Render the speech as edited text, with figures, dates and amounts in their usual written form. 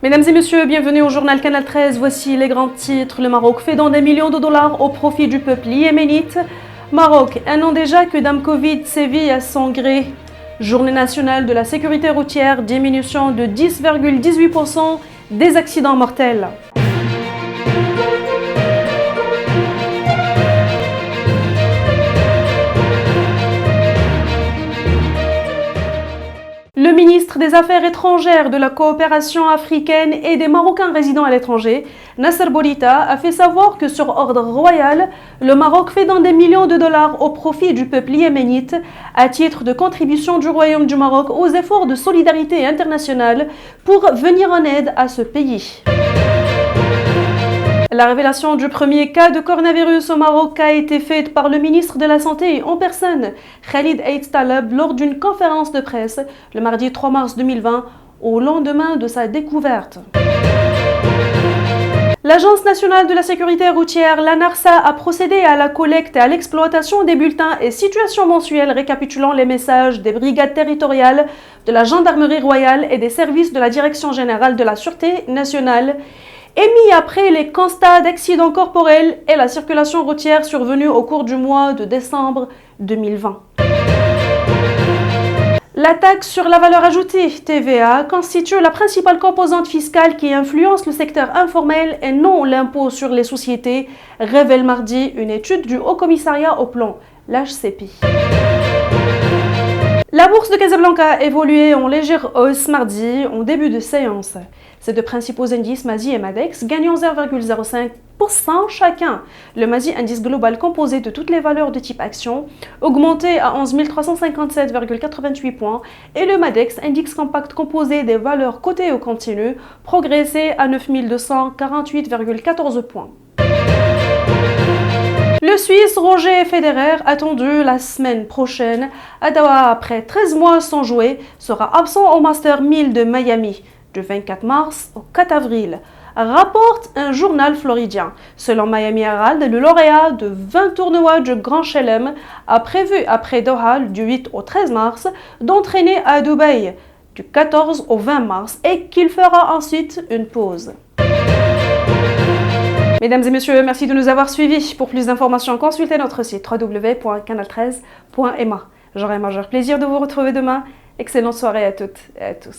Mesdames et messieurs, bienvenue au journal Canal 13. Voici les grands titres. Le Maroc fait dans des millions de dollars au profit du peuple yéménite. Maroc, un an déjà que Dame Covid sévit à son gré. Journée nationale de la sécurité routière, diminution de 10,18% des accidents mortels. Le ministre des Affaires étrangères, de la coopération africaine et des Marocains résidant à l'étranger, Nasser Bourita, a fait savoir que sur ordre royal, le Maroc fait dans des millions de dollars au profit du peuple yéménite à titre de contribution du Royaume du Maroc aux efforts de solidarité internationale pour venir en aide à ce pays. La révélation du premier cas de coronavirus au Maroc a été faite par le ministre de la Santé en personne, Khalid Aït Taleb, lors d'une conférence de presse le mardi 3 mars 2020, au lendemain de sa découverte. L'Agence nationale de la sécurité routière, l'ANARSA, a procédé à la collecte et à l'exploitation des bulletins et situations mensuelles récapitulant les messages des brigades territoriales de la gendarmerie royale et des services de la Direction générale de la Sûreté nationale, émis après les constats d'accidents corporels et la circulation routière survenue au cours du mois de décembre 2020. La taxe sur la valeur ajoutée, TVA, constitue la principale composante fiscale qui influence le secteur informel et non l'impôt sur les sociétés, révèle mardi une étude du Haut Commissariat au Plan, l'HCP. La bourse de Casablanca a évolué en légère hausse mardi en début de séance. Ces deux principaux indices, MASI et MADEX, gagnant 0,05% chacun. Le MASI, indice global composé de toutes les valeurs de type action, augmenté à 11 357,88 points, et le MADEX, indice compact composé des valeurs cotées au continu, progressé à 9 248,14 points. Le Suisse Roger Federer, attendu la semaine prochaine à Doha après 13 mois sans jouer, sera absent au Master 1000 de Miami du 24 mars au 4 avril, rapporte un journal floridien. Selon Miami Herald, le lauréat de 20 tournois du Grand Chelem a prévu après Doha du 8 au 13 mars d'entraîner à Dubaï du 14 au 20 mars et qu'il fera ensuite une pause. Mesdames et messieurs, merci de nous avoir suivis. Pour plus d'informations, consultez notre site www.canal13.ma. J'aurai un majeur plaisir de vous retrouver demain. Excellente soirée à toutes et à tous.